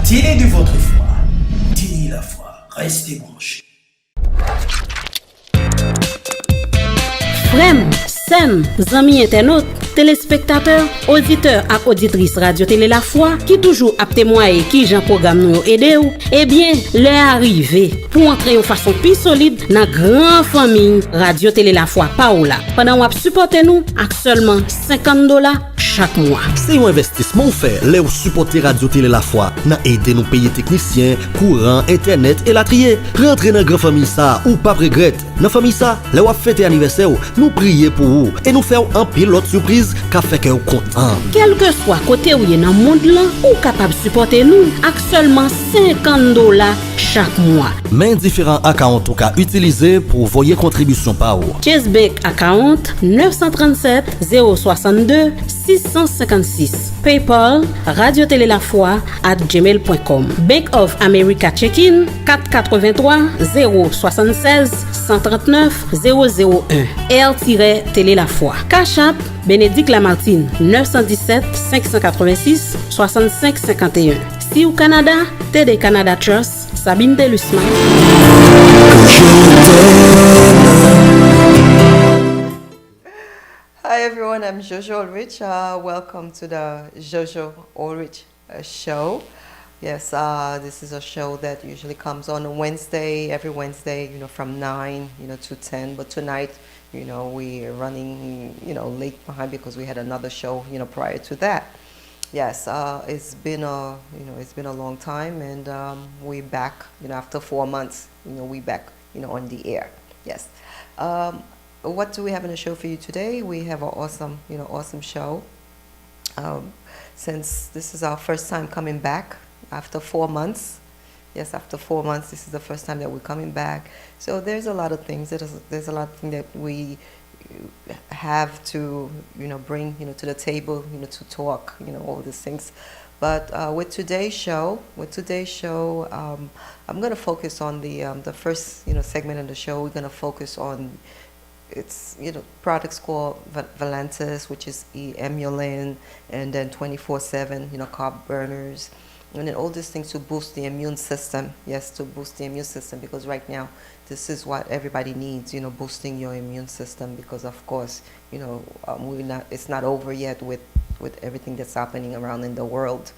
télé de votre foi. Télé Lafwa, restez branchés. Frem, Sem, zami internautes, téléspectateurs, auditeurs et auditrices Radio Télé Lafwa qui toujours a témoigner qui Jean programme nous aider ou, eh bien, l'est arrivé pour entrer en façon plus solide dans grande famille Radio Télé Lafwa Paola. Pendant qu'on supporter nous avec seulement $50 chaque mois. C'est un investissement fait, là où supporter Radio Télé Lafwa, n'a aidé nous payer techniciens, courant, internet et la trier. Rentrez dans grande famille ça ou pas regrette. Dans famille ça, là où fêter anniversaire, nous prier pour vous et nous faire un pilote surprise qui fait que vous content. Quel que soit côté où est dans le monde là, ou capable de supporter nous avec seulement $50 chaque mois. Mais différents accounts cas utilisés pour voyer contribution par vous. Chase Bank account 937 062 656. PayPal Radio Télé Lafwa @gmail.com. Bank of America Check-in 483 076 139 001. R-Télé Lafwa. Cash App Bénédicte Lamartine 917 586 65 51. Si au Canada, TD Canada Trust, Sabine Delusman. Hi everyone, I'm Jojo Allrich. Welcome to the Jojo Allrich show. Yes, this is a show that usually comes on a Wednesday, every Wednesday, from 9, to 10. But tonight, we're running, late behind because we had another show, prior to that. Yes, it's been a long time, and we're back, after 4 months, we back, on the air. Yes. What do we have in the show for you today? We have an awesome show. Since this is our first time coming back after 4 months. Yes, after 4 months, this is the first time that we're coming back. So there's a lot of things. There's a lot of things that we have to, bring, to the table, to talk, all these things. But with today's show, I'm going to focus on the first, segment of the show. We're going to focus on it's products called Valentis, which is emulin, and then 24/7 carb burners, and then all these things to boost the immune system. Yes, to boost the immune system, because right now this is what everybody needs, boosting your immune system, because of course it's not over yet with everything that's happening around in the world.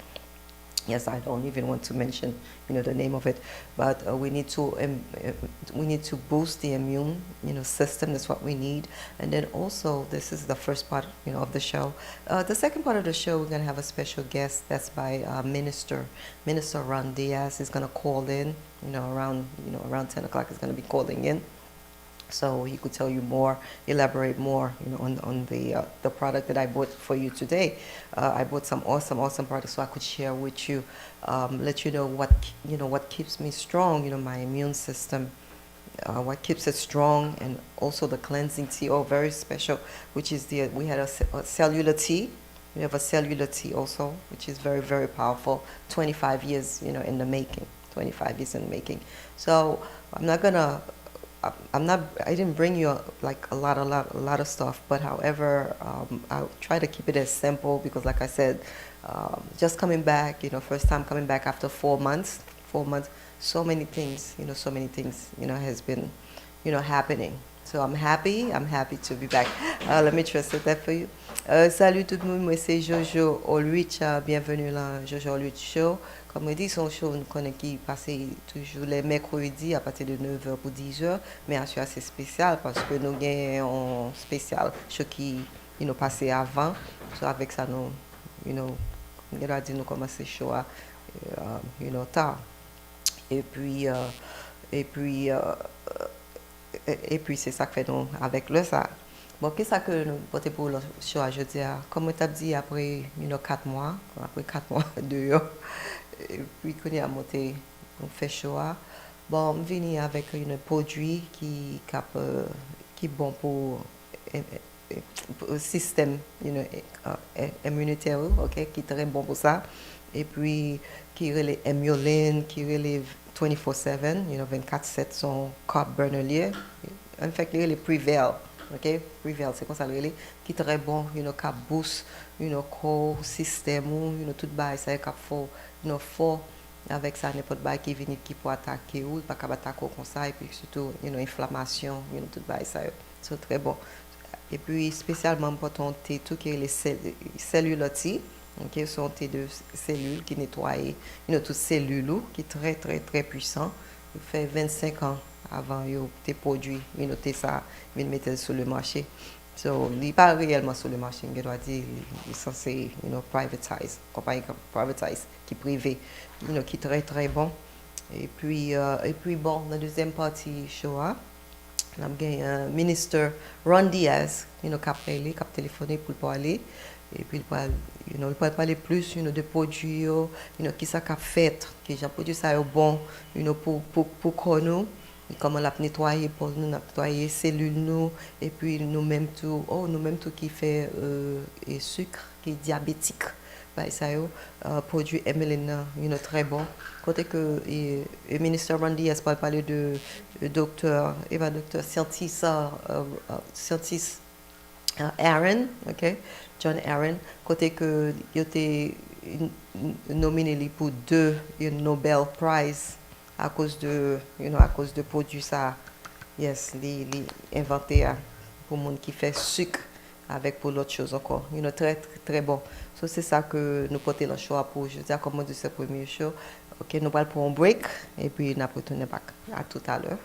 Yes, I don't even want to mention, the name of it, but we need to boost the immune, system. That's what we need. And then also, this is the first part, of the show. The second part of the show, we're gonna have a special guest. That's by Minister Ron Diaz. Is gonna call in, around 10 o'clock. Is gonna be calling in. So he could tell you more, elaborate more, on the product that I bought for you today. I bought some awesome products so I could share with you, let you know what keeps me strong, my immune system, what keeps it strong, and also the cleansing tea, very special, which is we had a cellular tea. We have a cellular tea also, which is very, very powerful. 25 years, in the making. 25 years in the making. So I didn't bring you like a lot of stuff, but however, I'll try to keep it as simple, because like I said, just coming back, first time coming back after 4 months, so many things, has been, happening. So I'm happy to be back. Let me translate that for you. Salut tout le monde, moi c'est Jojo Allrich, bienvenue dans Jojo Allrich Show. Comme je dis, son show qui passe toujours les mercredis à partir de 9h pour 10h, mais un show assez spécial parce que nous avons un spécial show qui passé avant. So avec ça, nous commencer le show à tard. Et puis c'est ça que fait nous avec le ça. Bon, qu'est-ce que nous portons pour le show aujourd'hui? Comme tu as dit, après 4 mois, dehors, et puis qu'on a monté, on fait show. Bon, on vient avec un produit qui est bon pour le système immunitaire, ok, qui est très bon pour ça. Et puis, qui relève emulin, qui relève 24/7, 24/7 son carb burner lié. En fait, il relève Prevail. Okay, Prevail, c'est comme ça le qui très bon, qui boost, corps, système, tout bas, ça qui faut, for, avec ça n'importe quoi qui vient qui peut attaquer ou pas capable attaquer comme ça et puis surtout inflammation tout bail ça c'est très bon et puis spécialement pour ton thé tout qui est les cellules OK sont thé de cellules qui nettoient toutes cellules qui est très très très puissant il fait 25 ans avant tes produits thé ça vient mettre sur le marché. So, il n'est pas réellement sur le marché, je dois dire, il est censé, privatize, compagnie privatize, qui est privé, qui est très très bon. Et puis bon, la deuxième partie, show, on a un ministre Ron Diaz, qui a téléphoné pour parler. Et puis, il peut parler plus, de produits, qui ça qu'a fait, que j'ai produit ça bon, pour nous. Comment la nettoyer pour nous nettoyer les cellules nous et puis nous-mêmes tout qui fait et sucre qui est diabétique bah ça produit MLN très bon côté que le ministre Randy a parlé de docteur scientiste Aaron OK John Aaron côté que il était nominé pour 2 Nobel Prize à cause de produits ça yes les inventé pour monde qui fait sucre avec pour l'autre chose encore très très très bon so c'est ça que nous porter le show pour je dis comment de ce premier show OK nous allons pour un break et puis nous retourner back à tout à l'heure.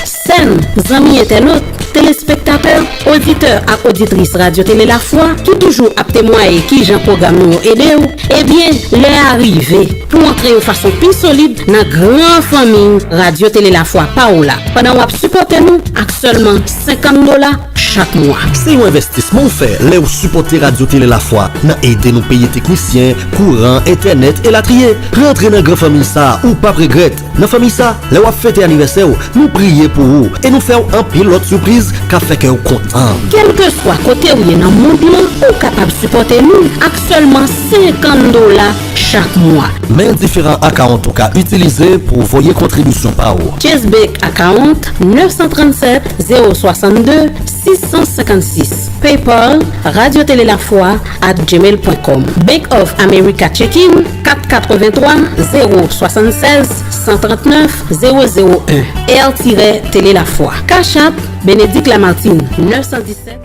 Scène, amis internautes, téléspectateurs, auditeurs et auditrices Radio Télé Lafwa qui toujours à témoigner qui j'en programme nous aider ou eh bien les arrivés pour entrer de façon plus solide dans grande famille Radio Télé Lafwa Paola pendant qu'on supporter nous avec seulement $50 chaque mois. C'est un investissement fait, là où supporter Radio Télé Lafwa, n'a aidé nous payer techniciens, courant, internet et la trier. Rentrer dans grande famille ça ou pas regret. Dans famille ça, là où fêter anniversaire, nous prier pour vous et nous faire un pilote surprise qu'a fait que vous content. Quel que soit côté où il y a dans le monde, ou capable de supporter nous avec seulement $50 chaque mois. Mais différents accounts au cas utilisés pour voyer contribution par vous. Chessback account 937 062 656. PayPal Radio Télé Lafwa @gmail.com. Bank of America Checking 483 076 139 001. R-Télé Lafwa. Cash App Bénédicte Lamartine 917.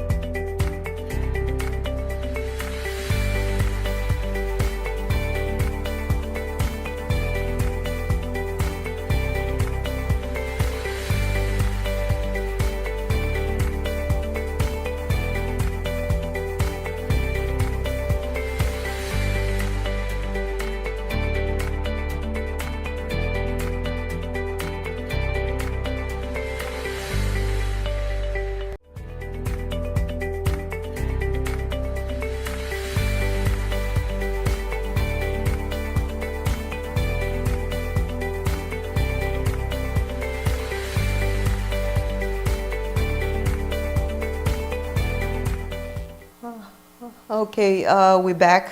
Okay, we're back.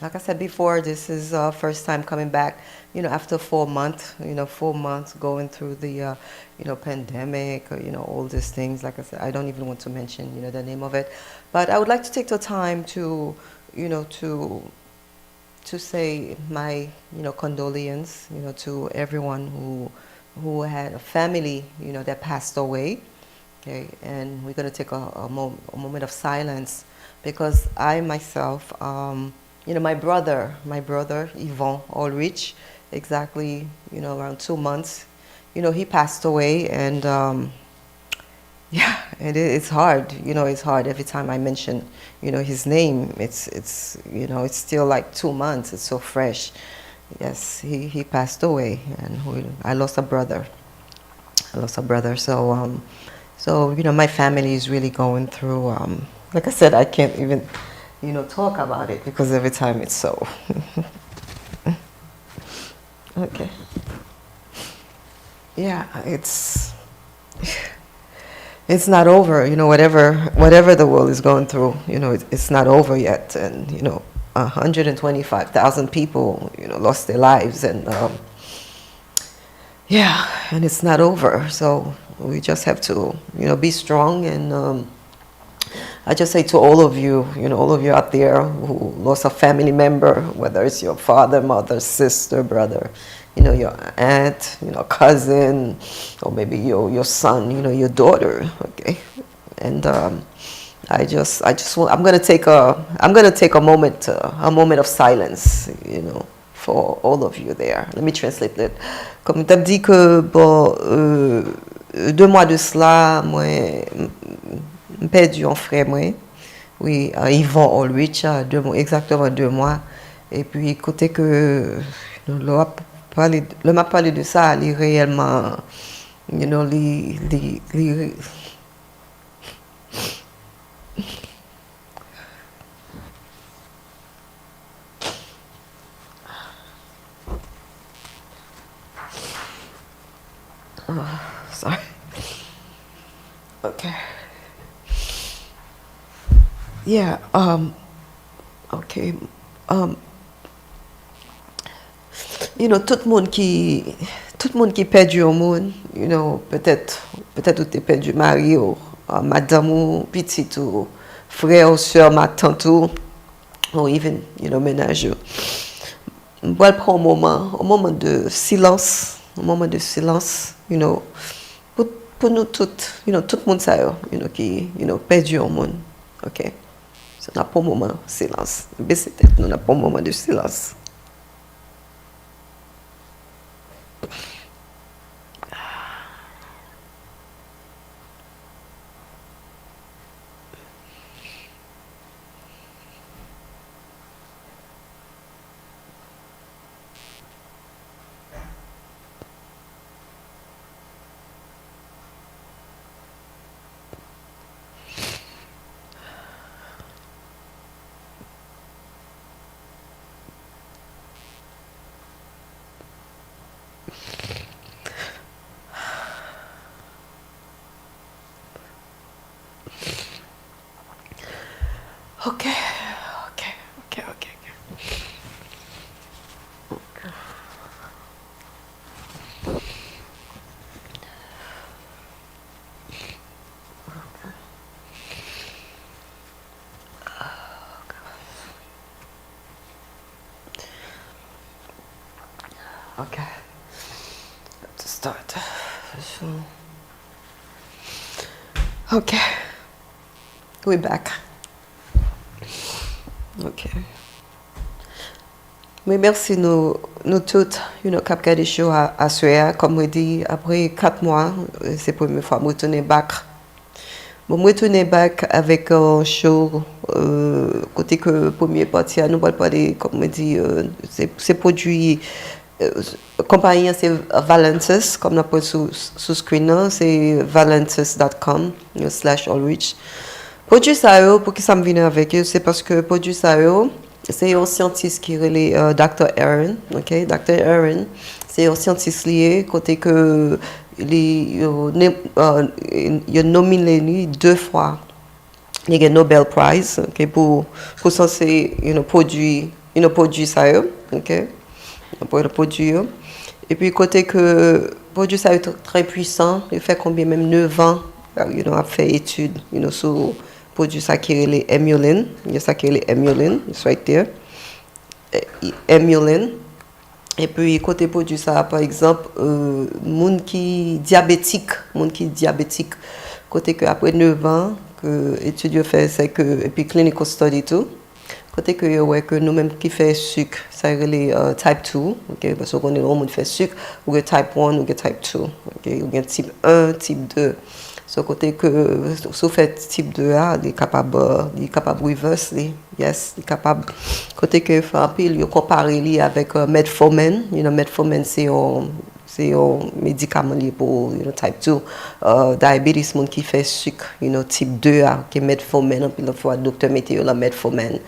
Like I said before, this is first time coming back, after 4 months, 4 months going through the, pandemic, all these things. Like I said, I don't even want to mention, the name of it. But I would like to take the time to, to say my, condolence, to everyone who had a family, that passed away. Okay, and we're going to take a moment of silence because I myself, my brother, Jojo Allrich, exactly, around 2 months, he passed away and, yeah, it's hard, it's hard every time I mention, his name, it's still like 2 months, it's so fresh. Yes, he passed away and I lost a brother, so, my family is really going through, like I said, I can't even, talk about it because every time it's so. Okay. Yeah, it's not over, whatever the world is going through, it's not over yet. And, 125,000 people, lost their lives, and yeah, and it's not over. So we just have to, be strong. And I just say to all of you, all of you out there who lost a family member, whether it's your father, mother, sister, brother, your aunt, cousin, or maybe your son, your daughter, okay? And I'm gonna take a moment of silence, for all of you there. Let me translate it. Comme tu as dit que bon, 2 mois de cela, moi, j'ai perdu un frère, moi. Oui, Jojo Allrich, exactement 2 mois. Et puis, côté que le m'a parlé de ça, il est réellement, sorry. Okay. Yeah. Okay. Tout le monde qui perdu au monde, peut-être ou t'es perdu mari ou madame ou petit ou frère ou soeur, ma tante ou even, ménage. On va prendre un moment de silence, pour nous toutes, tout le monde ça, qui, perdu au monde, ok? So, on n'a pas un moment de silence. Baissez tête, on n'a pas un moment de silence. Okay. Okay. Let's start. Okay. We're back. Ok. Mais merci nous toutes, cap des show à Suède, comme on dit, après 4 mois, c'est la première fois que je retourne back. Bon, je retourne back avec un show, côté que premier partie, nous allons parler, comme on dit, c'est produit, compagnie c'est Valentis, comme on appelle sous screen, c'est valentis.com/Allrich. Produit ça, pour qui ça me vient avec eux, c'est parce que produit ça, c'est un scientiste qui est Dr. Aaron, ok? Dr. Aaron, c'est un scientiste lié, côté que il a nominé 2 fois le Nobel Prize, ok? Pour censé, produit ça, ok? Pour le produit. Et puis côté que produit ça est très puissant, il fait combien même 9 ans, a fait études, sur produit ça qui est les emulin, il y a ça qui est les emulin, it's right there, emulin. Et puis côté produit ça, par exemple, monde qui diabétique, côté que après 9 ans que étude fait, c'est que et puis clinical study tout, côté que ouais que nous même qui fait sucre, ça les type 2, ok, parce qu'on est monde fait sucre, ou que type 1 ou que type 2, ok, ou bien type 1, type 2. So côté que sous fait type 2 a, il est capable reverse, yes, il est capable côté que fait un peu il comparer lui avec metformin, metformin c'est un médicament lié pour type 2 diabetes monde qui fait sucre, type 2 a qui metformin puis la fois docteur mettait la metformin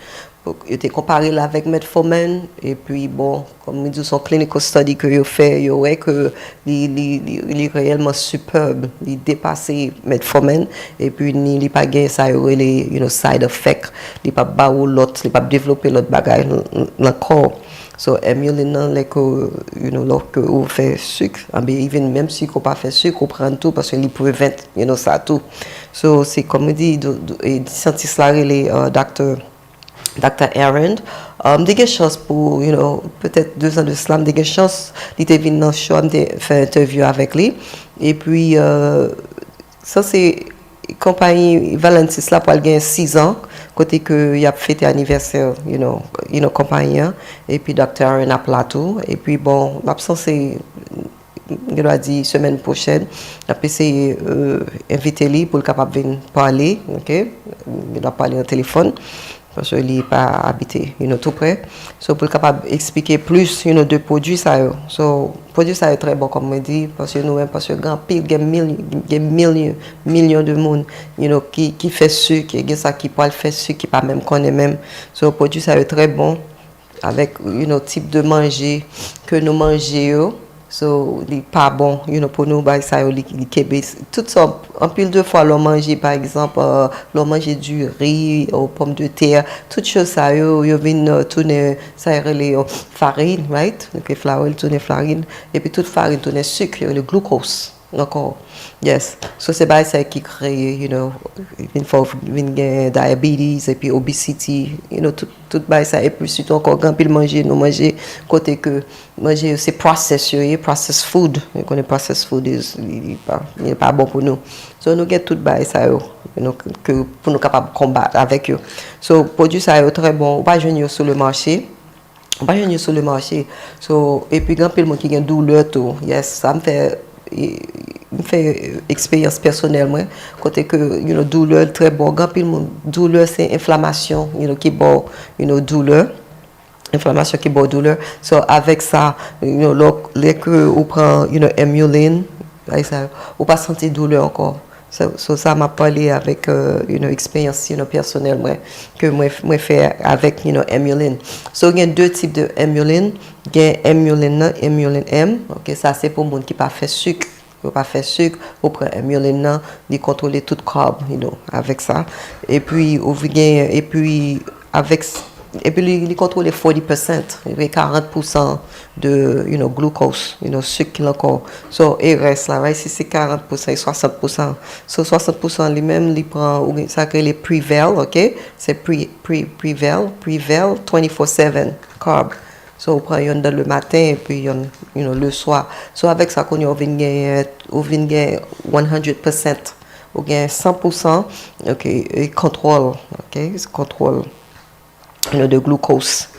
Il était comparé là avec metformin et puis bon, comme nous disons, son clinical study que il fait, il ouais que il est réellement superbe, il dépasse metformin et puis il pas gain ça les side effect, il pas ba ou l'autre, il pas développer l'autre bagage dans le corps. So émioline là que lorsque on fait sucre, even même si on pas fait sucre, on prend tout parce qu'il prevent ça tout. So c'est comme dit et scientiste là les Dr. Aaron, des chances pour, peut-être 2 ans de cela, des chances, il était venu dans le show, faire interview avec lui. Et puis, ça c'est compagnie Valentis là pour gagner 6 ans, côté que il a fêté anniversaire, compagnie. Et puis, Dr. Aaron a plateau. Et puis, bon, l'absence c'est, il a dit semaine prochaine, il a essayé inviter lui pour le capable venir parler, ok? Il a parlé au téléphone. Parce qu'il n'est pas habité, tout près. So, pour être capable d'expliquer plus, de produits, ça. So, produits, ça est très bon, comme on dit, parce que nous-mêmes, parce que grand pile, il y a millions de monde, qui fait sucre, il y a ça qui peut faire sucre, qui pas même connaît même. So, produits, ça est très bon, avec, type de manger que nous mangeons. So, il n'est pas bon, pour nous, bah, ça, tout ça, en pile de fois, l'on mange, par exemple, l'on mange du riz, aux pommes de terre, toutes choses, ça, ils viennent tourner, ça, les farine, right? Donc, flour, tourner farine, et puis toute farine, tourner sucre, le glucose. Encore, yes. So, c'est pas ça qui crée, il faut diabetes et puis obesity, tout ça. Et puis, surtout encore, quand il manger, nous manger, côté que manger, c'est processed food. On connaît processed food, il n'est pas bon pour nous. So, nous avons tout ça, que pour nous capables de combattre avec eux. So, produit ça est très bon, on va jouer sur le marché. On va jouer sur le marché. So, et puis, quand il y a qui a douleur, tout, yes, ça me fait expérience personnelle moi côté que douleur très bon grand pile douleur c'est inflammation qui bon douleur inflammation qui bon douleur so avec ça les que on prend émioline ça on pas sentir douleur encore so ça m'a parlé avec une expérience personnelle moi que moi fait avec émioline so il y a 2 types de émioline il y a émioline M OK ça c'est pour monde qui pas fait sucre on prend émioline il contrôler toute carb avec ça et puis il contrôle 40%, 40% de glucose, sucre qu'il encore. So il reste là, right? Si c'est 40% et 60%. So 60% lui-même il prend ça que les Prevail, OK? C'est Prevail 24/7 carb. So on prend une dans le matin et puis le soir. So avec ça qu'on vient gagner 100%. On gagne 100%, OK, et contrôle, OK? Contrôle de glucose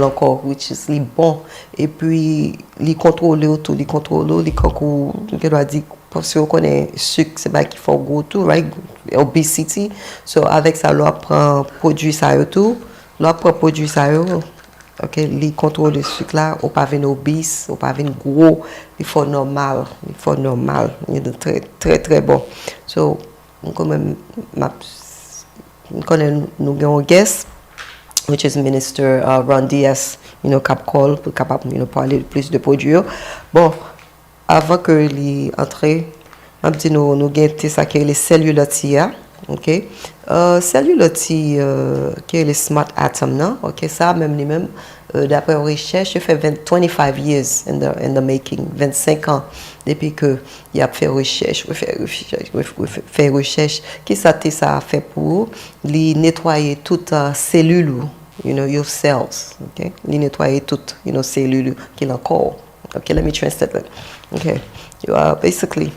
encore which is bon et puis les contrôler tout les contrôler les concours que doit dire parce qu'on connaît sucre c'est pas qu'il faut go tout right obesity so avec ça l'on prend produit ça tout l'on prend produit ça OK les contrôle le sucre là on pas venir obèse on pas venir gros il faut normal il est très très très bon so quand même nous avons guest which is Minister Ron Diaz, cap call pour capable parler plus de produits. Bon, avant que les entrées, on dit nous gagnons ça qui est les cellulotis, OK? Cellulotis qui est les smart atom, non? OK, ça même les mêmes d'après recherche, fait 25 years in the making, 25 ans depuis que il a fait recherche, qui ça a fait pour les nettoyer toute cellule, your cells, okay? Les nettoyer toutes, cellules qui l'ont encore. Okay, let me translate that. Okay, basically.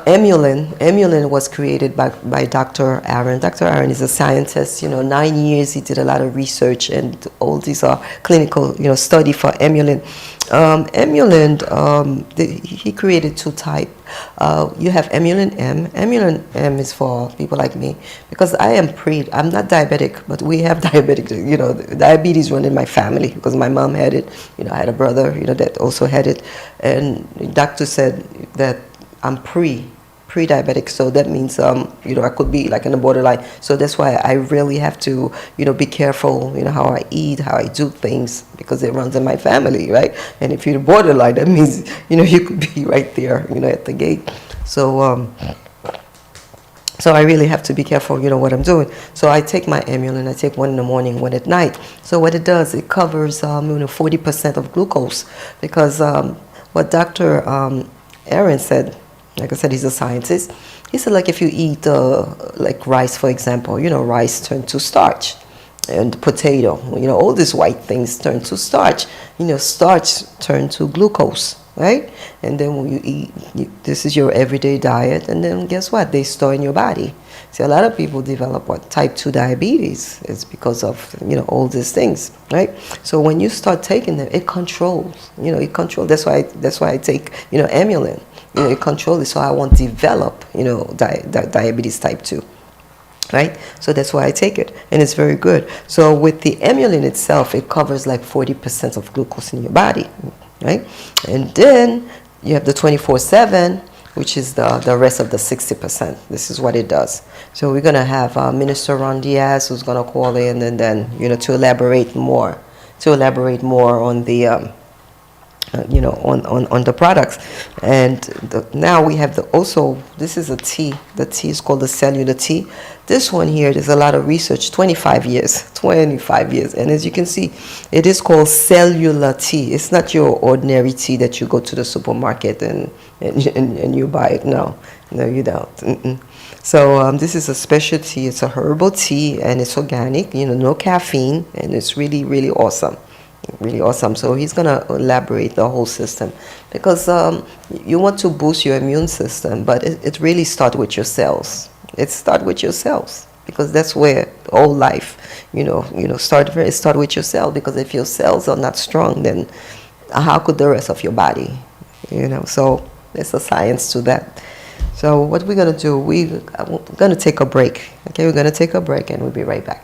Emulin was created by Dr. Aaron. Dr. Aaron is a scientist. 9 years he did a lot of research and all these are clinical, study for Emulin. He created 2 types. You have Emulin M. Emulin M is for people like me because I'm not diabetic, but we have diabetes run in my family because my mom had it. I had a brother, that also had it, and the doctor said that I'm pre-diabetic, so that means I could be like in the borderline. So that's why I really have to be careful how I eat, how I do things, because it runs in my family, right? And if you're borderline, that means you could be right there at the gate. So I really have to be careful, what I'm doing. So I take my amulin. I take one in the morning, one at night. So what it does, it covers 40% of glucose, because what Dr. Aaron said, like I said, he's a scientist. He said, like, if you eat like rice, for example, rice turns to starch, and potato, all these white things turn to starch. Starch turn to glucose, right? And then when you eat, this is your everyday diet, and then guess what? They store in your body. See, a lot of people develop type 2 diabetes. It's because of all these things, right? So when you start taking them, it controls. It controls. That's why I take amulin. It controls it, so I won't develop diabetes type 2. Right? So that's why I take it, and it's very good. So with the amulin itself, it covers like 40% of glucose in your body, right? And then you have the 24/7, which is the rest of the 60%. This is what it does. So we're gonna have Minister Ron Diaz, who's gonna call in, and then to elaborate more on the on the products. And now we have this is a tea. The tea is called the cellular tea. This one here, there's a lot of research, 25 years. And as you can see, it is called cellular tea. It's not your ordinary tea that you go to the supermarket and you buy it. No, you don't. So this is a specialty. It's a herbal tea, and it's organic, no caffeine, and it's really, really awesome. Really awesome. So he's going to elaborate the whole system, because you want to boost your immune system, but it really starts with your cells. It starts with your cells, because that's where all life, start with your cell, because if your cells are not strong, then how could the rest of your body, So there's a science to that. So what we're going to do, we're going to take a break. Okay, we're going to take a break, and we'll be right back.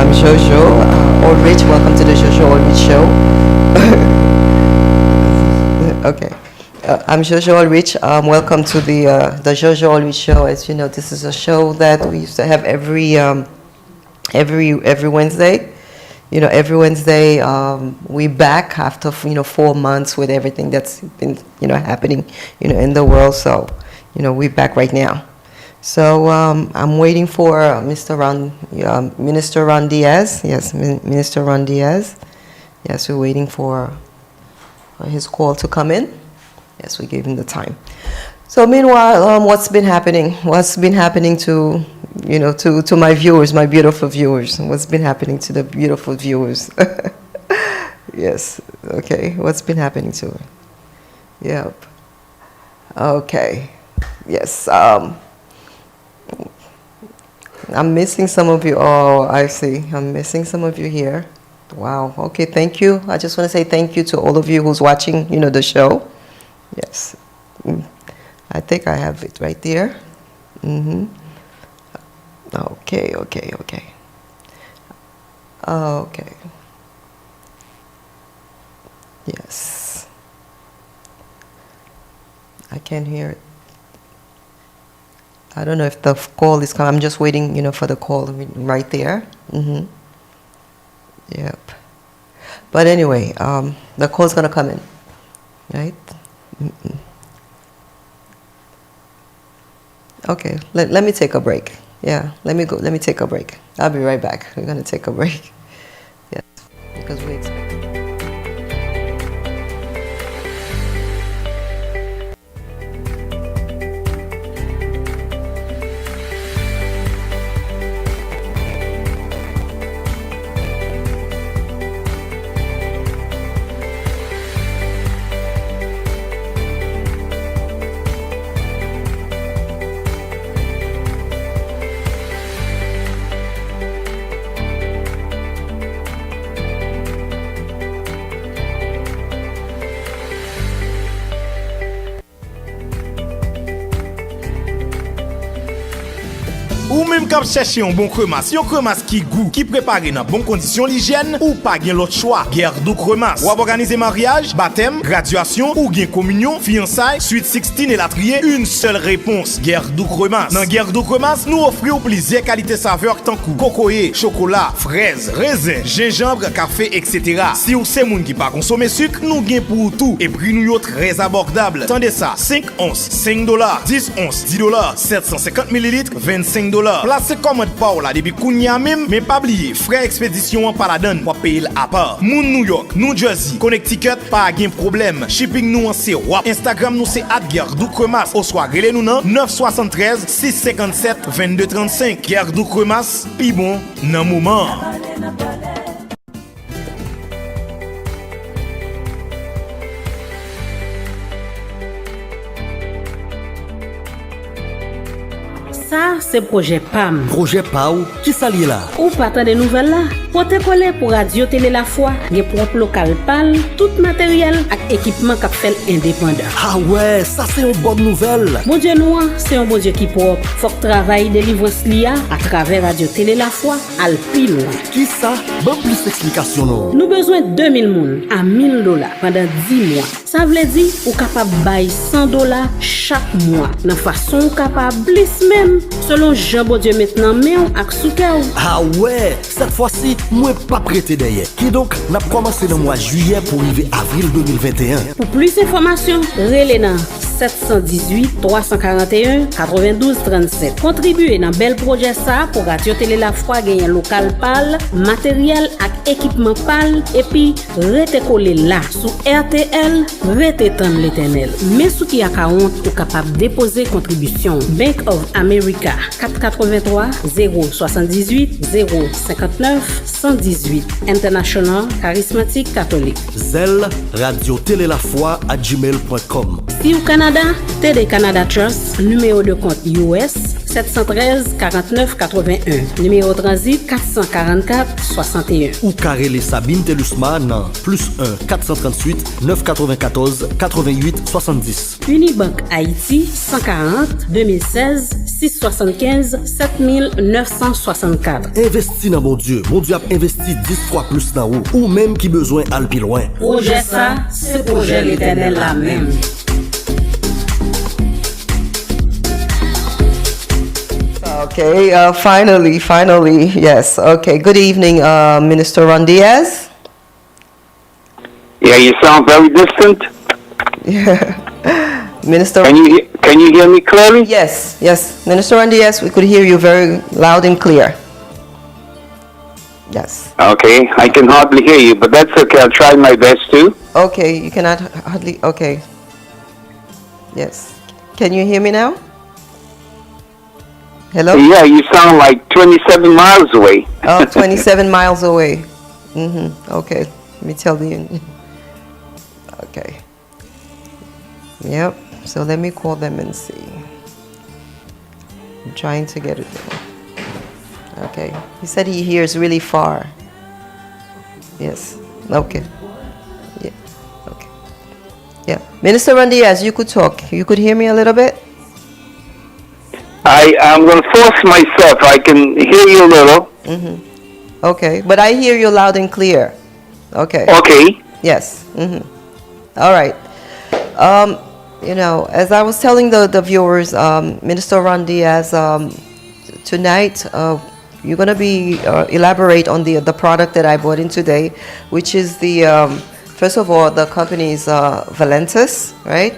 I'm Jojo Allrich. Welcome to the Jojo Allrich Show. Okay. I'm Jojo Allrich. Welcome to the Jojo Allrich Show. As you know, this is a show that we used to have every Wednesday. Every Wednesday we back after 4 months with everything that's been happening in the world. So we're back right now. So I'm waiting for Minister Ron Diaz. Yes, Minister Ron Diaz. Yes, we're waiting for his call to come in. Yes, we gave him the time. So meanwhile, what's been happening? What's been happening to to my viewers, my beautiful viewers? What's been happening to the beautiful viewers? Yes. Okay. What's been happening to her? Yep. Okay. Yes. I'm missing some of you. Oh, I see. I'm missing some of you here. Wow. Okay. Thank you. I just want to say thank you to all of you who's watching, the show. Yes. I think I have it right there. Okay. Okay. Yes. I can't hear it. I don't know if the call is coming. I'm just waiting, for the call right there. Yep. But anyway, the call's gonna come in, right? Okay. Let me take a break. Yeah. Let me take a break. I'll be right back. We're gonna take a break. Yes. Because we expect. Ou même quand chercher un bon cremas, un cremas qui goût, qui préparé dans bonnes conditions l'hygiène, ou pas gen l'autre choix, guerre d'eau cremas. Ou organiser mariage, baptême, graduation, ou gen communion, fiançailles, suite 16 et la trier, une seule réponse, guerre d'eau cremas. Dans guerre d'eau cremas, nous offrons plusieurs qualités saveurs tant que cocoyer, chocolat, fraises, raisin, gingembre, café, etc. Si ou c'est moun qui pas consommer sucre, nous gen pour tout et prix nous yo très abordable. Tendez ça, 5 onces, $5, 10 onces, $10, 750 ml, $25. Placez commande par là depuis kounya même, mais pas oublier frais expédition par la donne pour payer à part. Moun New York, New Jersey, Connecticut, pas gain problème. Shipping nous en c'est WAP. Instagram nous c'est @guerre-dou-cremas. Au soir relais nous nan 973 657 2235. Guerre-dou-cremas, pi bon nan moment. Ça, c'est projet PAM. Projet PAO, qui s'allie là? Ou pas tant de nouvelles là? Pour te coller pour Radio Télé Lafwa, des propres local PAL, tout matériel et équipement qui fait indépendant. Ah ouais, ça c'est une bonne nouvelle. Bon Dieu nous, c'est un bon Dieu qui propre. Faut que travail délivrance l'IA à travers Radio Télé Lafwa, al plus loin. Qui ça? Bon plus d'explications non. Nous besoin de 2000 moun à $1000 pendant 10 mois. Ça veut dire ou capable bailler $100 chaque mois. De façon capable plus même selon Jean bon Dieu maintenant mais ak soukaou. Ah ouais, cette fois-ci moi pas prêté derrière. Qui donc n'a commencé dans le mois de juillet pour arriver avril 2021. Pour plus d'informations, relais dans 718 341 92 37. Contribuez dans bel projet ça pour Radio Télé Lafwa gagner local PAL, matériel et équipement PAL et puis rete collé là sous RTL, rete tan l'éternel. Mais sous qui a 40 ou capable déposer contribution Bank of America 483 078 059 118 International Charismatique Catholique. Zelle Radio Télé Lafwa @gmail.com. Si au Canada, TD Canada Trust, numéro de compte US 713 49 81. Numéro transit 444 61. Ou carré Sabine Telusma nan +1 438 994 88 70. Unibank Haïti 140 2016 675 7964. Investi dans mon Dieu a investi 10 fois plus dans ou même qui besoin al pi loin. Projet ça, c'est projet l'Éternel la même. Okay, finally, yes. Okay, good evening, Minister Ron Diaz. Yeah, you sound very distant. Yeah. Minister. Can you hear me clearly? Yes. Minister Ron Diaz, we could hear you very loud and clear. Yes. Okay, I can hardly hear you, but that's okay. I'll try my best to. Okay, you cannot hardly. Okay. Yes. Can you hear me now? Hello? Yeah, you sound like 27 miles away. Oh, 27 miles away. Okay. Let me tell you. Okay. Yep. So let me call them and see. I'm trying to get it there. Okay. He said he hears really far. Yes. Okay. Yeah. Okay. Yeah. Minister Ron Diaz, you could talk. You could hear me a little bit? I'm going to force myself. I can hear you a little. Okay. But I hear you loud and clear. Okay. Okay. Yes. All right. As I was telling the viewers, Minister Ron Diaz, tonight you're going to be elaborate on the product that I brought in today, which is the first of all the company's Valentis, right?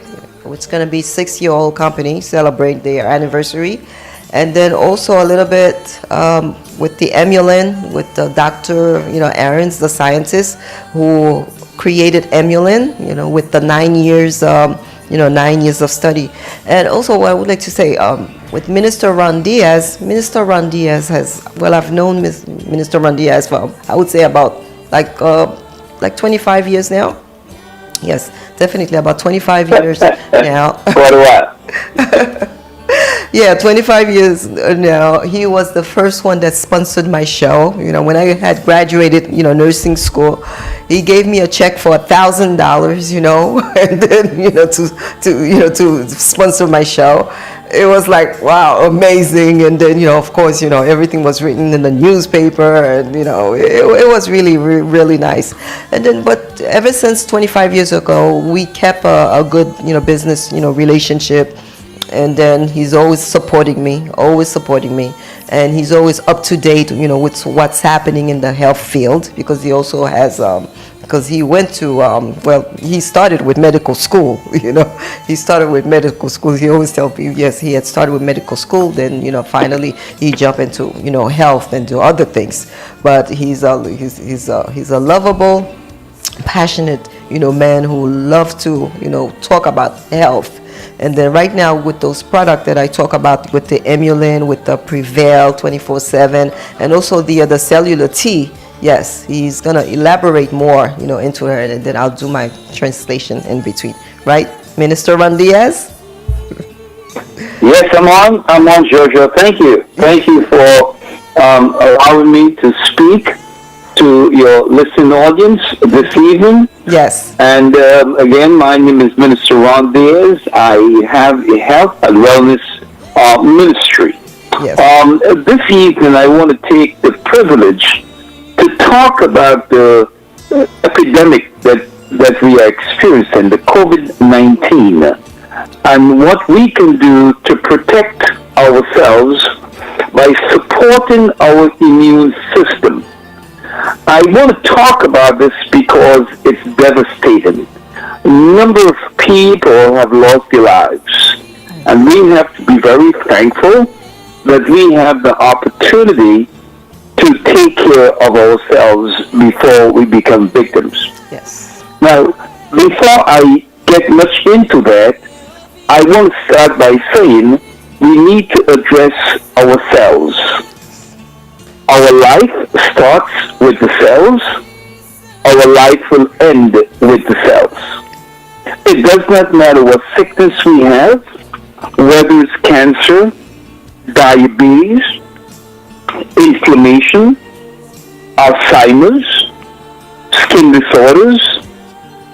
It's going to be 6-year-old company celebrate their anniversary, and then also a little bit with the Emulin with the Dr. Aarons, the scientist who created Emulin, with the 9 years. 9 years of study. And also I would like to say, with Minister Ron Diaz has, I've known Minister Ron Diaz for, I would say about like 25 years now. Yes, definitely about 25 years now. Quite a while. Yeah, 25 years now. He was the first one that sponsored my show. When I had graduated, nursing school, he gave me a check for $1,000, and then, to sponsor my show. It was like, wow, amazing. And then, of course, everything was written in the newspaper, and, it was really, really nice. And then, but ever since 25 years ago, we kept a good, business, relationship. And then he's always supporting me, and he's always up to date, with what's happening in the health field, because he also has, because he went to, he started with medical school, he started with medical school. He always tells me, yes, he had started with medical school, then, finally he jumped into, health and do other things. But he's a lovable, passionate, man who loves to, talk about health. And then right now with those products that I talk about, with the Emulin, with the Prevail 24/7, and also the cellular tea, yes, he's gonna elaborate more, into it, and then I'll do my translation in between. Right, Minister Ron Diaz? Yes, I'm on, Jojo. Thank you for allowing me to speak to your listening audience this evening. Yes. And again, my name is Minister Ron Diaz. I have a health and wellness ministry. Yes. This evening, I want to take the privilege to talk about the epidemic that we are experiencing, the COVID-19, and what we can do to protect ourselves by supporting our immune system. I want to talk about this because it's devastating. A number of people have lost their lives, and we have to be very thankful that we have the opportunity to take care of ourselves before we become victims. Yes. Now, before I get much into that, I want to start by saying we need to address ourselves. Our life starts with the cells. Our life will end with the cells. It does not matter what sickness we have, whether it's cancer, diabetes, inflammation, Alzheimer's, skin disorders,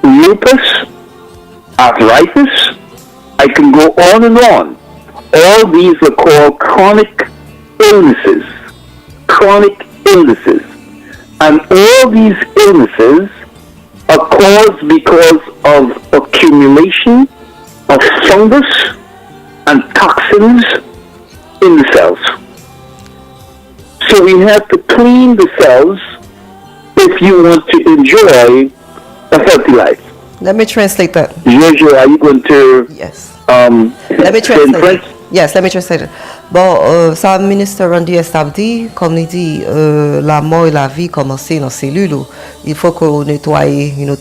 lupus, arthritis. I can go on and on. All these are called chronic illnesses. Chronic illnesses. And all these illnesses are caused because of accumulation of fungus and toxins in the cells. So we have to clean the cells if you want to enjoy a healthy life. Let me translate that. Jojo, are you going to Yes. let me translate it. Yes, let me translate it. Bon, ça ministre Randy Estabdi, comme il dit, la mort et la vie commencent dans les cellules. Il faut qu'on nettoie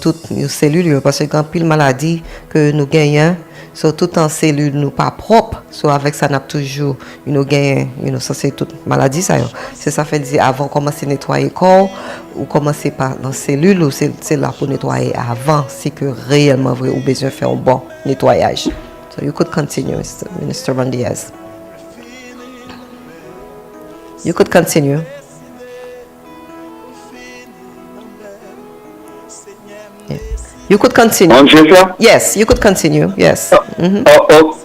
toutes les cellules parce que quand pile maladie que nous gagnons, so tout en cellules nous pas propres, so avec ça n'a toujours gagnons, ça c'est toute maladie ça. C'est ça fait dire avant commencer à nettoyer le corps ou commencer par dans cellules, c'est là pour nettoyer avant si que réellement vrai ou besoin faire un bon nettoyage. So you could continue, Minister Randiez. You could continue. Yeah. You could continue. On Jojo? Yes, you could continue. Yes.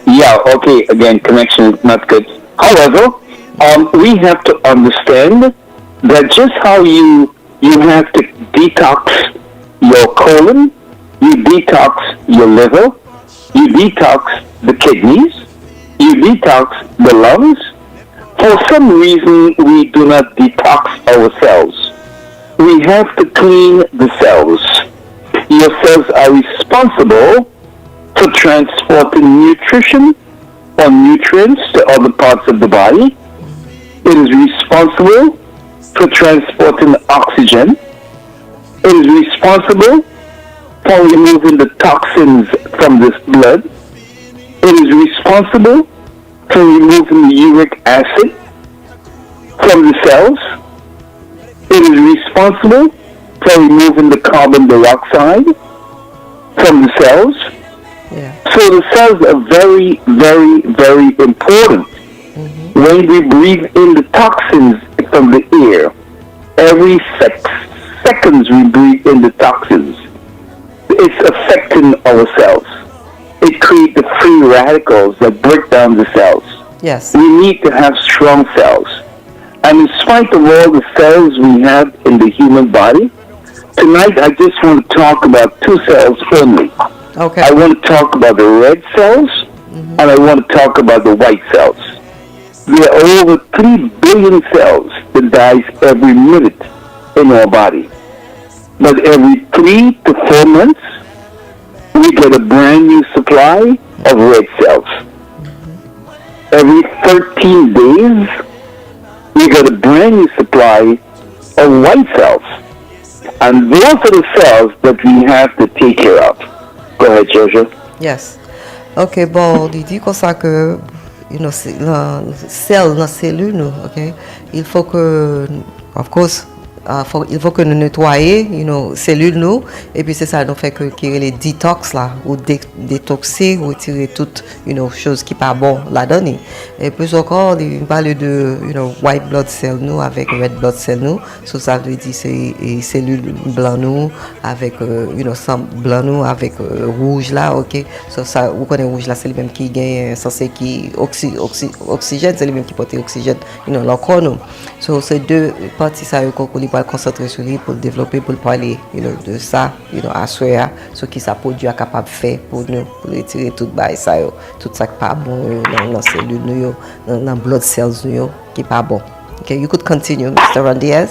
Yeah, okay, again, connection is not good. However, we have to understand that just how you have to detox your colon, you detox your liver, you detox the kidneys, you detox the lungs. For some reason, we do not detox ourselves. We have to clean the cells. Your cells are responsible for transporting nutrition or nutrients to other parts of the body. It is responsible for transporting oxygen. It is responsible for removing the toxins from this blood. It is responsible for removing the uric acid from the cells. It is responsible for removing the carbon dioxide from the cells. Yeah. So the cells are very, very, very important. When we breathe in the toxins from the air, every seconds we breathe in the toxins, it's affecting our cells. It creates the free radicals that break down the cells. Yes. We need to have strong cells. And in spite of all the cells we have in the human body, tonight I just want to talk about two cells only. Okay. I want to talk about the red cells, and I want to talk about the white cells. There are over 3 billion cells that dies every minute in our body. But every 3 to 4 months, we get a brand new supply of red cells. Every 13 days, we get a brand new supply of white cells. And those are the cells that we have to take care of. Go ahead, Jojo. Yes. Ok, bon, il dit comme ça que, cell dans la cellule, nous, ok, il faut que, of course, il faut que nous nettoyions, cellules, nous, et puis c'est ça, nous fait que les détox, là, ou détoxer, ou retirer toutes, choses qui pas bon là-dedans. Et plus encore, il parle de, white blood cell, nous, avec red blood cell, nous, so ça veut dire c'est cellules blanc, nous, avec, sang blanc, nous, avec rouge, là, ok, so ça, vous connaissez rouge, là, c'est le même qui gagne, censé qui, oxygène, c'est le même qui porte oxygène, dans corps, nous. So, c'est deux parties, ça, qu'on va concentrer sur lui pour développer, pour parler de ça, à soi, ce qui ça produit est capable de faire pour nous, pour retirer tout ça, tout ça qui n'est pas bon dans les cellules, dans les blood cells, qui n'est pas bon. Okay, you could continue, Mr. Randiez.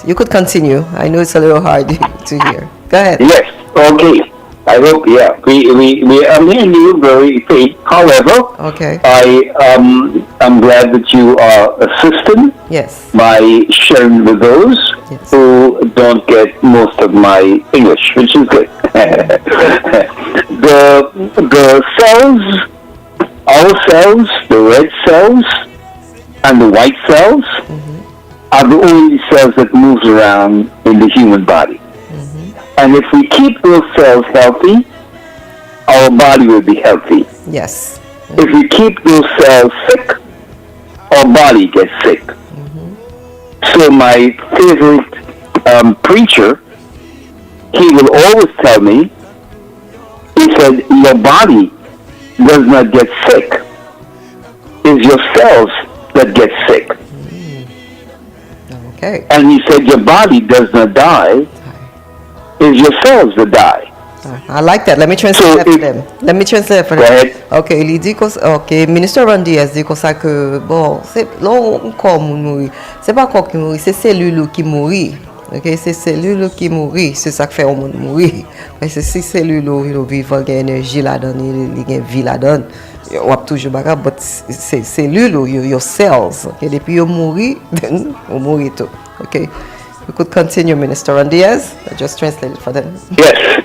You could continue. I know it's a little hard to hear. Go ahead. Yes, okay. I hope, yeah. I'm hearing you very faint. However, Okay. I'm glad that you are assisting Yes. by sharing with those Yes. who don't get most of my English, which is good. The cells, our cells, the red cells, and the white cells are the only cells that moves around in the human body. And if we keep those cells healthy, our body will be healthy. Yes. If we keep those cells sick, our body gets sick. So my favorite preacher, he will always tell me, he said, your body does not get sick. It's your cells that get sick. Okay. And he said, your body does not die. It's your cells that die. I like that. Let me translate that for them. Let me translate for Go them. ahead. Ok, il dit que Ministre Randy a dit comme ça que bon, c'est l'on corps mourir. C'est pas corps qui mourit, c'est cellules qui mourir. Ok, c'est cellules qui mourir, c'est ça qui fait au monde mourir. Mais c'est ces cellules qui vivent, il y a énergie là-dedans, il y a vie là-dedans. On a toujours bagarre, mais c'est cellules, your cells. Ok, depuis on mourir, on mourit tout. Ok, we could continue, Minister Randy. I just translated for them. Yes.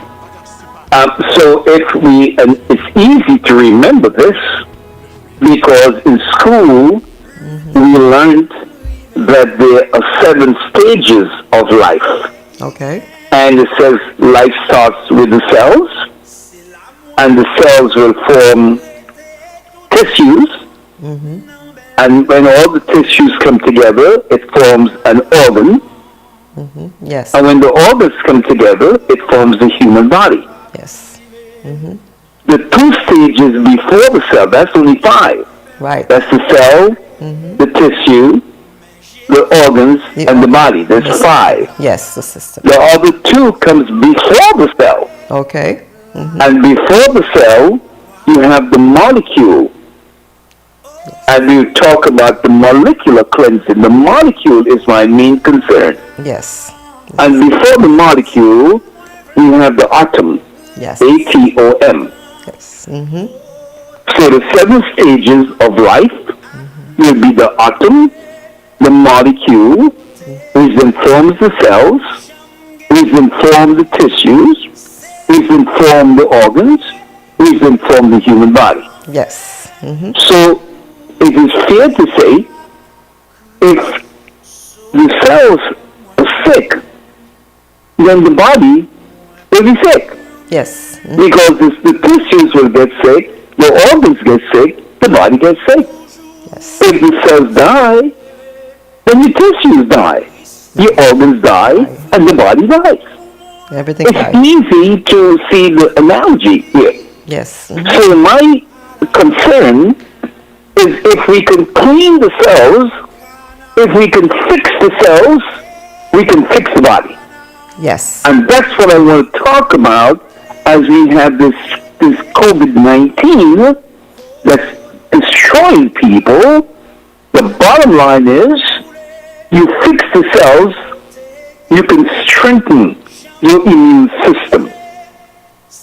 So if we, and it's easy to remember this because in school we learned that there are 7 stages of life. Okay. And it says life starts with the cells, and the cells will form tissues, and when all the tissues come together, it forms an organ, Yes. and when the organs come together, it forms the human body. Yes. The 2 stages before the cell, that's only 5. Right. That's the cell, the tissue, the organs, and the body. There's 5. Yes, the system. The other 2 comes before the cell. Okay. And before the cell, you have the molecule. And you talk about the molecular cleansing. The molecule is my main concern. Yes. And before the molecule, we have the atom. Yes. ATOM. Yes. So the 7 stages of life will be the atom, the molecule, which then forms the cells, which then form the tissues, which then form the organs, which then form the human body. Yes. So it is fair to say, if the cells are sick, then the body will be sick. Yes. Because the tissues will get sick, the organs get sick, the body gets sick. Yes. If the cells die, then the tissues die, the organs die, and the body dies. Everything It's dies. easy to see the analogy here. Yes. So my concern is if we can clean the cells, if we can fix the cells, we can fix the body. Yes. And that's what I want to talk about as we have this COVID-19 that's destroying people. The bottom line is, you fix the cells, you can strengthen your immune system.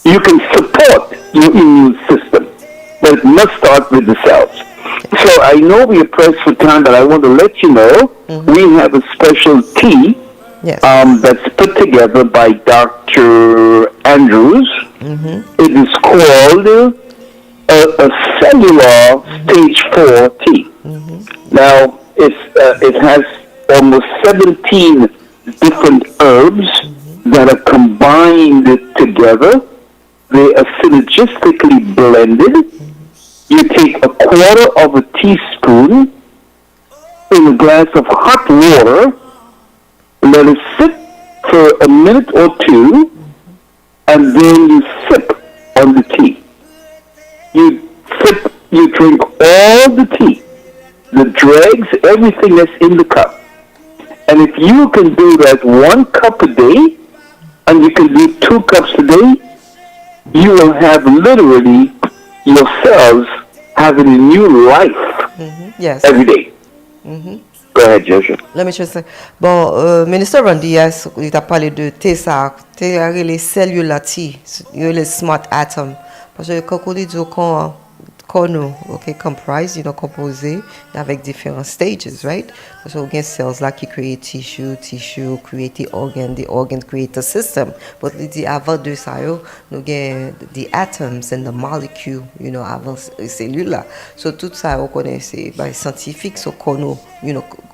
You can support your immune system, but it must start with the cells. So I know we are pressed for time, but I want to let you know we have a special tea Yes. that's put together by Dr. Andrews. It is called a cellular stage 4 tea. Now, it has almost 17 different herbs that are combined together. They are synergistically blended. You take a quarter of a teaspoon in a glass of hot water, let it sit for a minute or 2, and then you sip on the tea. You drink all the tea, the dregs, everything that's in the cup. And if you can do that 1 cup a day, and you can do 2 cups a day, you will have literally your cells having a new life Yes. every day. Go ahead, Jojo. Let me just say, bon, Minister Randy, yes, il t'a parlé de thé, ça, thé, les cellules là, les smart atoms. Parce que quand on dit qu'on ok, comprise, composé avec différents stages, right? Parce que on a cells là qui créent tissue create the organ create the system. But il dit avant de ça, nous avons the atoms and the molecule, avant les cellules là. So tout ça, on connaît, c'est scientifique, so qu'on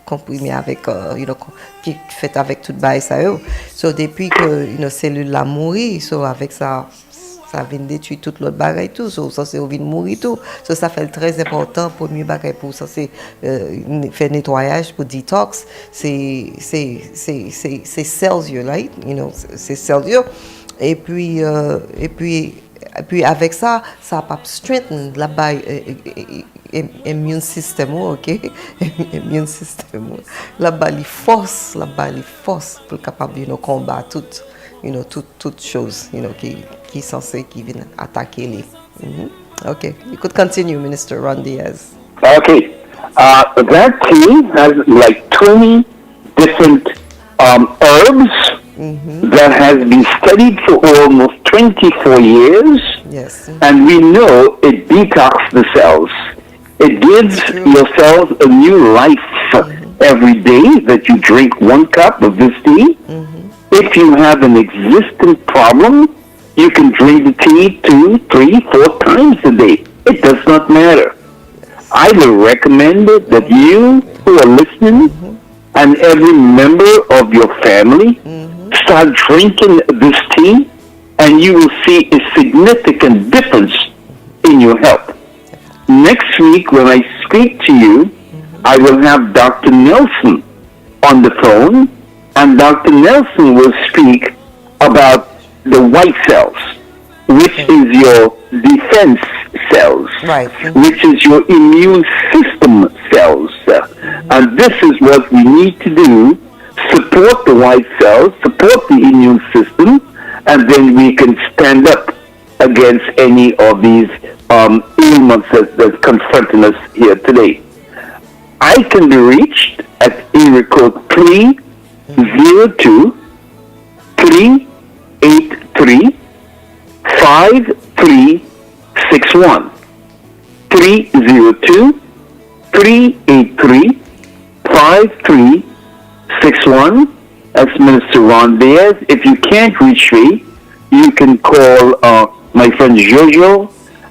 comprimé avec, qui fait avec tout bail ça. So depuis que, cellules là mourir, so avec ça, ça vient détruire toute l'autre bagaille tout, ça c'est vient mourir tout. Ça fait très important pour mieux bagaille pour ça c'est faire nettoyage pour detox, c'est celsius, right? You know, c'est celsius. Et puis avec ça va strengthen la immune system, ok? Immune system. La force pour capable combattre toutes choses, qui censées qui viennent attaquer les. Okay, you could continue, Minister Ron Diaz. Okay. That tea has like 20 different herbs that has been studied for almost 24 years. Yes. And we know it detoxes the cells. It gives your cells a new life every day that you drink 1 cup of this tea. If you have an existing problem, you can drink the tea 2, 3, 4 times a day. It does not matter. I will recommend it that you who are listening and every member of your family start drinking this tea, and you will see a significant difference in your health. Next week, when I speak to you, I will have Dr. Nelson on the phone, and Dr. Nelson will speak about the white cells, which is your defense cells, Right. which is your immune system cells. And this is what we need to do, support the white cells, support the immune system, and then we can stand up against any of these ailments that's confronting us here today. I can be reached at area code 302 383 5361. 302 383 5361. That's Minister Ron Diaz. If you can't reach me, you can call my friend Jojo,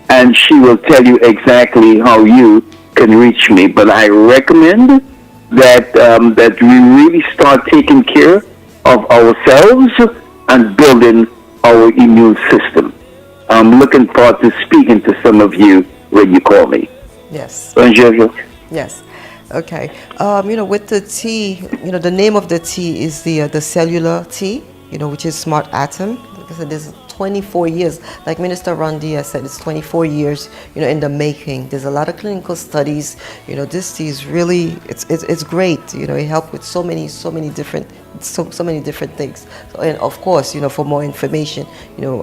and she will tell you exactly how you can reach me. But I recommend that that we really start taking care of ourselves and building our immune system. I'm looking forward to speaking to some of you when you call me. Yes. Jojo. Yes. Okay. With the tea, the name of the tea is the cellular tea, which is Smart Atom. Like I said, there's 24 years. Like Minister Ron Diaz said, it's 24 years, in the making. There's a lot of clinical studies. This tea is really, it's great. It helps with so many different things. So, and of course, for more information,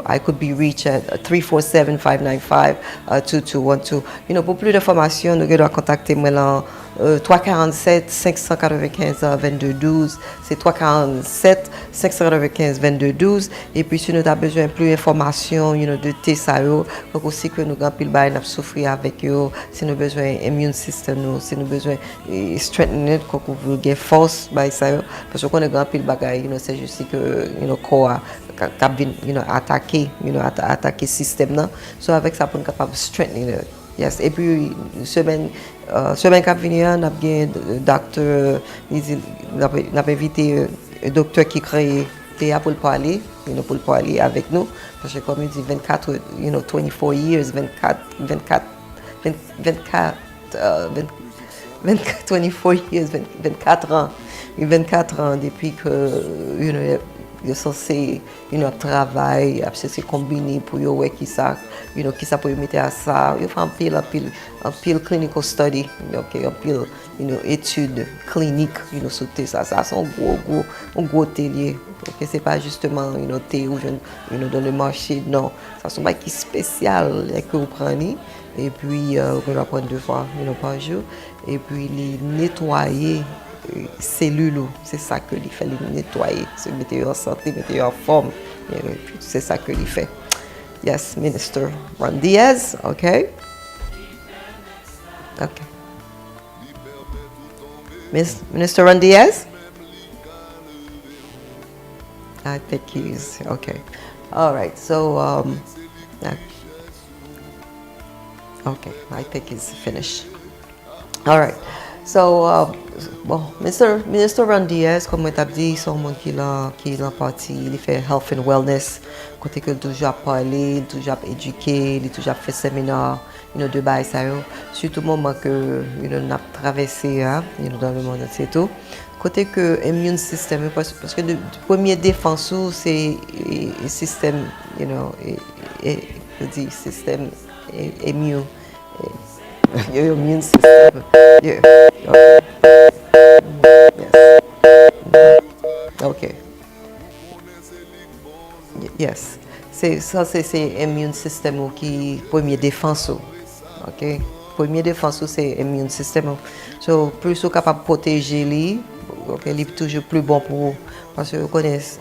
I could be reached at 347-595-2212. Pour plus d'informations, nous devons contacter moi là 347 595 22 12. C'est 347 595 22 12. Et puis si nous avons besoin de plus d'informations, de TELE, donc aussi que nous avons pile bail n'a souffrir avec eux, si nous besoin immune system nous, si nous besoin strengthening qu'on veut get force by ça, parce qu'on a grand pile bagaille, c'est juste que corps attaquer système là. So avec ça pour capable strengthening. Yes, et puis semaine qui vient, on a bien docteur, n'a invité un docteur qui crée TELE pour parler, pour parler avec nous, parce que comme il dit 24 years, 24 years, 24 ans, 24 ans depuis que il est censé travail c'est combiné pour ouais qui ça pour mettre à ça il fait un pile clinical study un pile étude clinique sur ça c'est un gros télé c'est pas justement thé ou dans le marché non ça sont pas qui spécial que vous prenez et puis vous va prendre 2 fois par jour et puis les nettoyer cellules, c'est ça que il fait, les nettoyer, se mettre en santé, mettre en forme. C'est ça que il fait. Yes, Minister Ron Diaz, okay. Okay. Minister Ron Diaz? I think he's okay. All right, so okay, I think he's finished. All right. So, bon, Minister Ron Diaz, comme je t'ai dit, c'est un monde qui est en partie, il fait health and wellness, côté que toujours parler, toujours éduquer, il toujours fait séminaire, de bail ça yo. Surtout au moment que n'a traversé dans le monde entier tout. Côté que immune system parce que le premier défense c'est système, je dis système immune. Your immune system. Yeah. Yes. Okay. Yes. C'est immune system qui premier défense. OK. Premier défense c'est immune system. So plus on capable protéger lui, OK, il est toujours plus bon pour vous parce que vous connaissez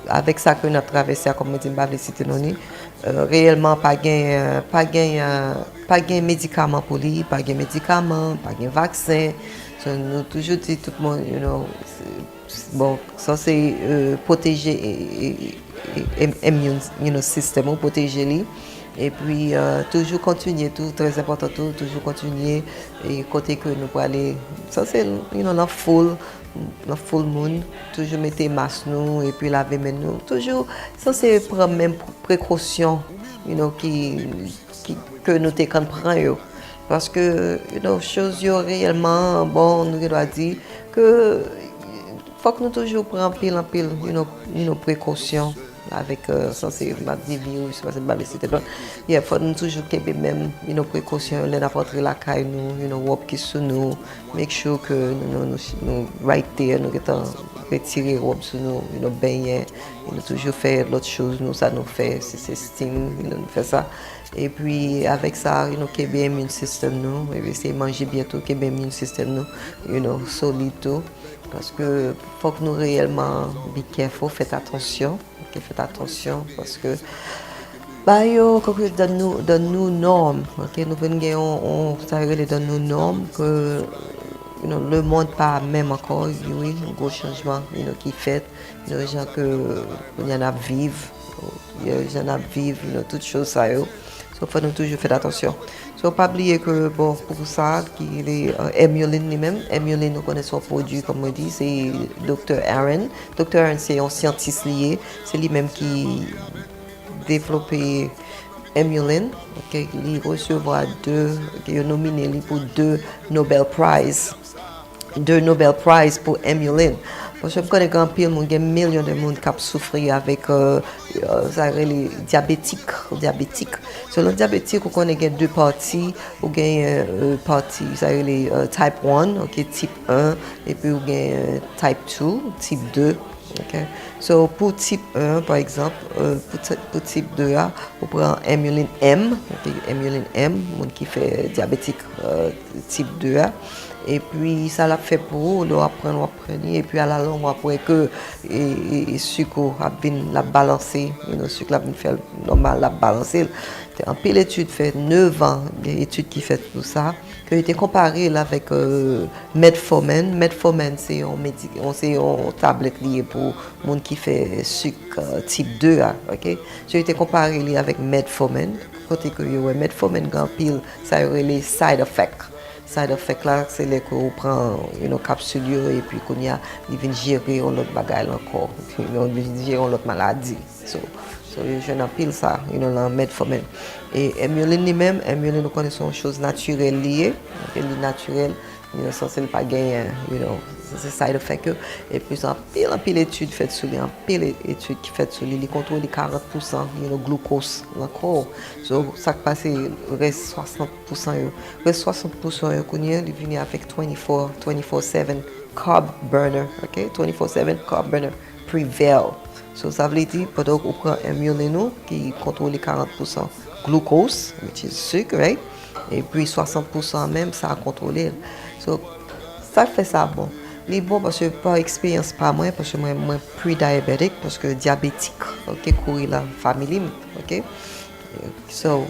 avec ça que nous avons traversé comme je dis cité réellement pas gain médicament pour lui, pas gain médicament, pas gain vaccin. So, nous toujours dit tout le monde bon ça c'est protéger immune système protéger lui et puis toujours continuer tout très important toujours continuer et côté que nous pour aller ça c'est la full moon toujours mettre masque nous et puis laver main nous toujours ça c'est prendre même précaution que nous te prendre parce que choses réellement bon nous doit dire que faut que nous toujours prendre pile précautions avec ça c'est ma virus parce que c'est il faut nous toujours keep même précautions les n'importe la caille nous wop qui sous nous make sure que nous right there nous étant retirer robe sur nous baigner nous toujours faire l'autre chose nous ça nous fait c'est steam nous fait ça et puis avec ça keep bien immune system nous et essayer manger bientôt keep bien immune system nous solide tout parce que faut que nous réellement be careful faites attention parce que quand donne nous normes nous venons ça donne nous normes que le monde pas même encore oui un gros changement qui fait les gens que y en a vivre toutes choses ça so faut nous toujours faire attention so pas oublier que bon pour ça qu'il est Emulin lui-même Emulin nous connaissons produit comme on dit c'est Dr Aaron c'est un scientiste lié c'est lui-même qui développé Emulin il recevra il est nominé pour deux Nobel Prize pour Emulin parce que je connais grand pile il y a millions de monde qui souffrent avec les diabétiques selon le diabétique on connaît deux parties ou gain partie ça les type 1 type 1 et puis ou gain type 2 type 2 so pour type 1 par exemple pour type 2 on prend Emulin M Emulin M monde qui fait diabétique type 2 et puis ça l'a fait pour on apprendre et puis à la longue après que et sucre a bien la balancer sucre a bien faire normal la balancer en pile étude fait 9 ans des études qui fait tout ça que été comparé là avec metformin c'est une tablette liée pour monde qui fait sucre type 2 OK j'ai été comparé avec metformin côté que metformin grand pile ça aurait les side effects là c'est les qu'on prend une capsule et puis qu'on y a il vient gérer l'autre bagaille encore il vient gérer l'autre maladie so je n'appelle ça la metformin et Emulin lui-même nous connaissons choses naturelles liées naturelles ça c'est pas gagner c'est side effect et puis en pile étude faite sur lui en pile étude qui fait sur lui il contrôle 40% glucose encore so ça passe reste 60% qu'on y il vient avec 24/7 carb burner OK 24/7 carb burner prevail so ça veut dire pendant qu'on prend Emulin qui contrôle 40% glucose which is sucre right et puis 60% même ça a contrôlé so ça fait ça bon les bon parce que par expérience pas moi parce que moi pré-diabétique parce que diabétique OK courir la famille OK so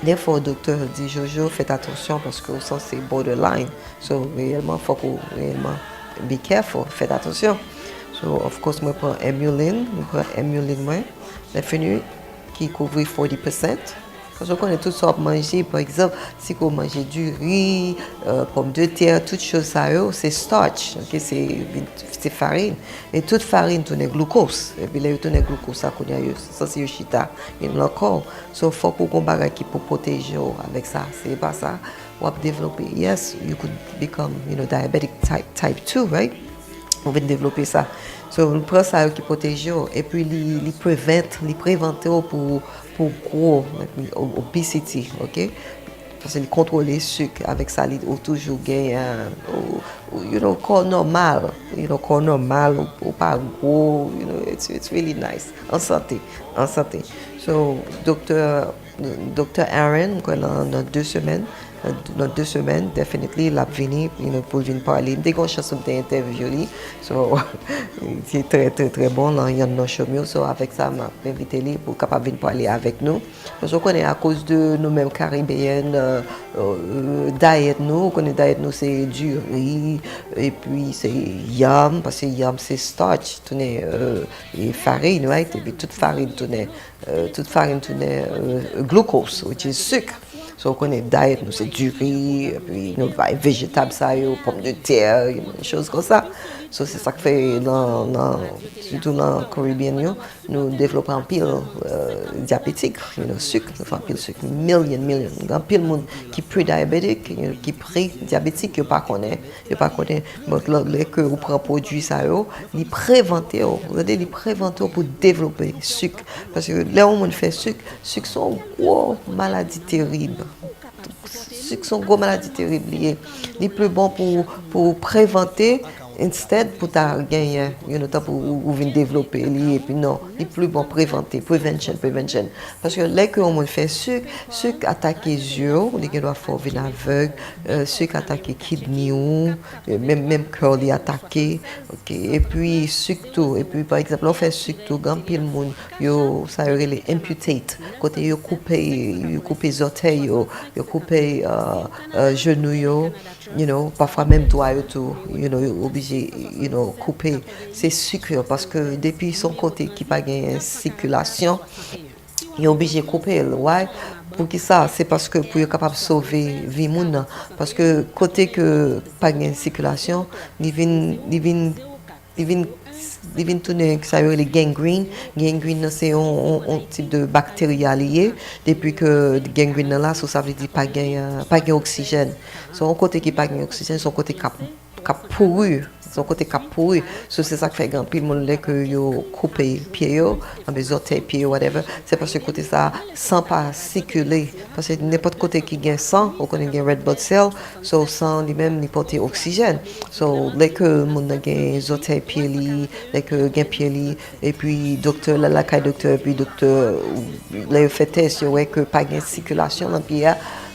therefore docteur dit Jojo faites attention parce que ça c'est borderline so réellement faut qu'on réellement be careful faites attention so of course moi prends Emulin moi la fini qui couvre 40% Parce qu'on connaît tout ça à manger. Par exemple, si on mange du riz, pommes de terre, toutes choses ça, c'est starch, ok, c'est farine. Et toute farine tourne glucose. Et puis là, il tourne glucose, ça c'est le chita. Il y a encore. So, il faut qu'on ait qui pour protéger avec ça. C'est pas ça. On va développer. Yes, you could become, diabetic type 2, right? On va développer ça. So, on prend ça qui protège et puis les préventer pour gros obésité, ok? Parce que contrôler le sucre avec ça, il toujours gagner corps normal, ou pas gros, it's really nice. En santé. So, docteur Aaron, dans 2 semaines, definitely, la venir, pour venir parler. Dès qu'on cherche d'interview, so, c'est très, très, très bon, là, il y a un show, so, avec ça, m'a invité pour capable venir parler avec nous. Parce qu'on connaît à cause de nous-mêmes caribéennes, diet nous, c'est du riz, et puis c'est yam, parce que yam c'est starch, et farine, right? Et puis toute farine glucose, which is sucre. So, on connaît diet, nous c'est du riz, et puis nous végétables, pommes de terre, des choses comme ça. So, c'est ça que fait surtout dans le Caribbean, nous développons un pile diabétique, sucre, nous faisons un pile sucre, millions. Il y a un pile de monde qui est pré-diabétique, qui est pré-diabétique, qui ne pas connaît. Donc, là, que vous prenez produit ça, ils préventent pour développer le sucre. Parce que là où on fait sucre sont gros maladies terribles. Sucre sont gros maladies terribles. Les plus bons pour préventer. Instead, pour gagner, pour venir développer, et puis non, les plus bon prévention. Parce que là que on fait sucre attaque les yeux, les gens doivent faire venir aveugle, sucre attaque les kidney, même cœur les attaquer, ok. Et puis sucre tout, et puis par exemple on fait sucre tout, quand pile monde, ça les amputate, côté yo couper les orteils, yo couper genoux, parfois même doigts tout, obligé couper c'est sucre parce que depuis son côté qui pas gain circulation il est obligé de couper ouais pour qui ça c'est parce que pour être capable de sauver vie moun parce que côté que pas gain circulation il vient tourner ça les gangrene c'est un type de bactérie lié depuis que gangrene là ça veut dire pas gain oxygène son côté qui pas gain oxygène son côté cap pourru son côté cap pourri c'est ça qui fait grand pile monde là que yo couper pied yo dans les orteils pied whatever c'est parce que côté ça sang pas circuler parce que n'importe côté qui gagne sang on connaît gain red blood cell so sang lui-même il porte oxygène so là que monde gagne orteils pied li là que gagne pied li et puis docteur là la docteur puis docteur là fait test yo ouais que pas gagne circulation dans pied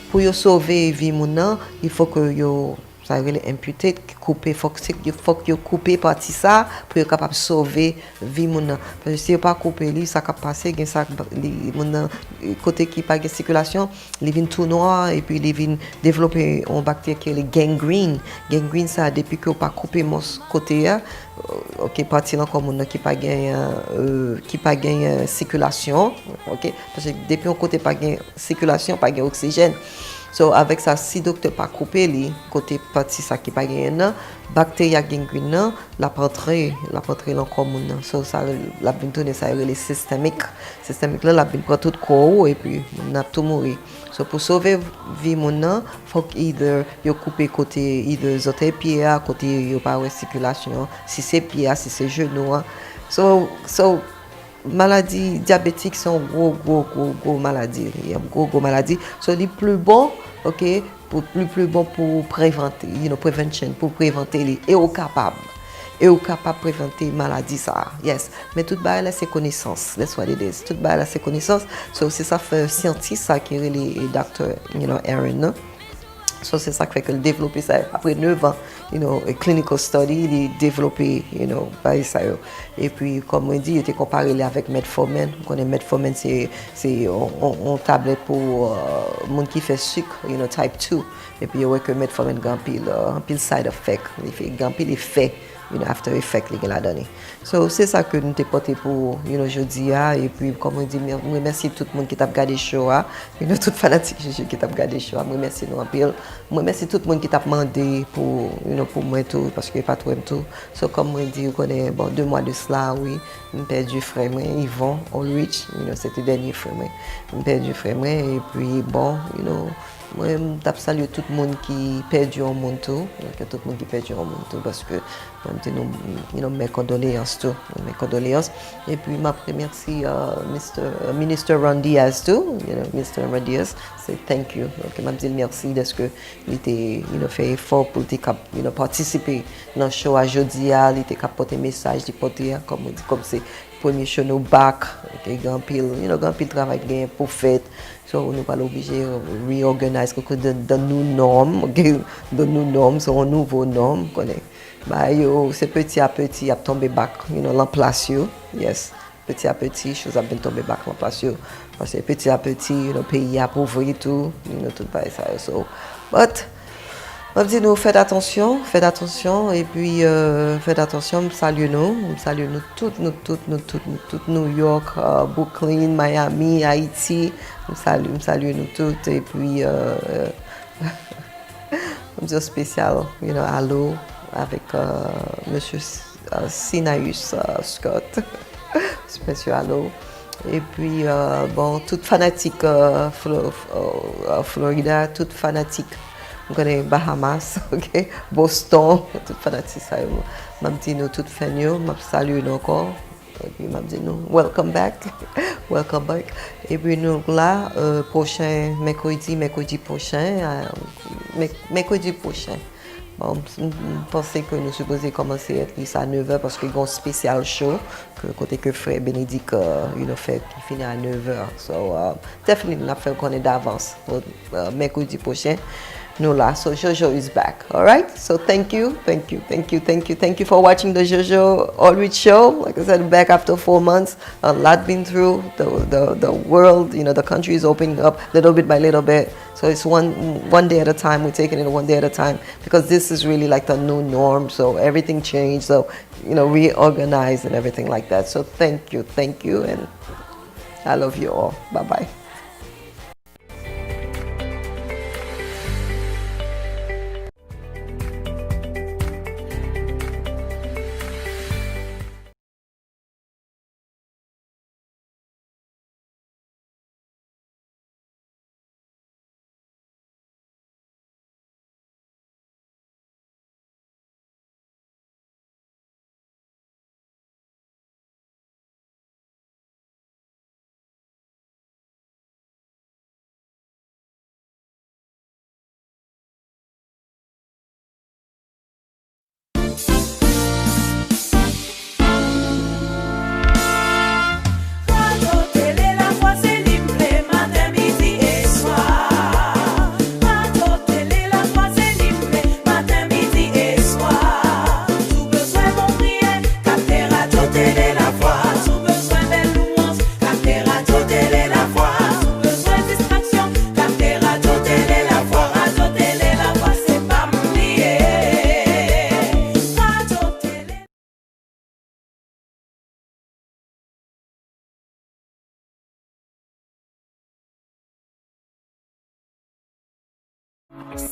pour yo sauver vie moun il faut que yo ça veut imputer couper faut que couper partie ça pour être capable de sauver vie mon parce que si pas couper lui ça cap passer gain ça mon côté qui pas de circulation il vient tout noir et puis il vient développer une bactérie qui est le gangrene ça depuis que pas couper mon côté OK partie là comme on qui pas gain circulation OK parce que depuis un côté pas gain circulation pas gain oxygène. So avec ça si docteur pas couper li côté partie ça qui pas gagner bactérie gangrène la rentrer dans commune so ça la bien tourner ça les systémique là la bien prend tout corps et puis on a tout mourir so pour sauver vie mon faut either yo couper côté either orteil pied à côté yo pas circulation si c'est pied si c'est genou so maladie diabétique sont gros maladie il y a gros maladie so les plus bon OK plus bon pour préventer prevention pour préventer les et au capable préventer maladie ça yes mais tout bas là c'est connaissance that's what it is tout bas là c'est connaissance so c'est ça fait scientiste ça qui est les docteur Aaron so c'est ça qui fait que le développer ça après 9 ans a clinical study il développé by ça et puis comme on dit il était comparé avec metformin on connaît metformin c'est on tablette pour monde qui fait sucre type 2 et puis ouais que metformin grand pile side effect il fait grand pile effet after effect li gen la donné. So c'est ça que nous t'ai porté pour jeudi et puis comme on dit moi merci tout le monde qui t'a regardé show tout fanatique qui t'a regardé show. Moi merci nous en pile. Moi merci tout le monde qui t'a demandé pour pour moi tout parce que pas trop tout. So comme moi dit on connaît 2 mois de cela oui, j'ai perdu frère moi Yvon Allrich, c'était dernier frère moi. J'ai perdu frère moi et puis moi je salue tout le monde qui perdu au monde tout, tout le monde qui perdu au monde tout parce que mes condoléances tout, mes condoléances et puis ma merci Minister Ron Diaz tout, Mr. Ron Diaz, c'est thank you. Donc m'a dit merci parce que il était fait effort pour participer dans le show à jeudi il était porter message de porter comme c'est premier show no back, grand pile travail gain pour fête. So on n'est pas obligé de réorganiser de nos normes, de nos normes, sont un nouveau norme, c'est petit à petit à tomber back, l'en place yes, petit à petit choses a bien tomber back l'en place parce que petit à petit le pays a pauvri tout, tout ça so but on dit nous faites attention et puis faites attention, salut nous toutes New York, Brooklyn, Miami, Haïti, salut nous toutes et puis on dit spécial, allô avec monsieur Sinaïus Scott, spécial allô. Et puis toute fanatique Florida, toute fanatique Bahamas, okay? Boston, tout fanatique ça. M'a dit nous tout fait nous, m'a salué encore et puis m'a dit nous welcome back. Et puis nous là mercredi prochain. Bon, je pensais que nous supposons commencer à 9h parce qu'il y a un spécial show côté que frère Bénédicte fait qui finit à 9h. So definitely nous fait qu'on est d'avance pour mercredi prochain. Nous là, so Jojo is back. All right. So thank you for watching the Jojo Allrich show. Like I said, back after 4 months. A lot been through. The world, the country is opening up little bit by little bit. So it's one day at a time. We're taking it one day at a time because this is really like the new norm. So everything changed. So reorganize and everything like that. So thank you, and I love you all. Bye bye.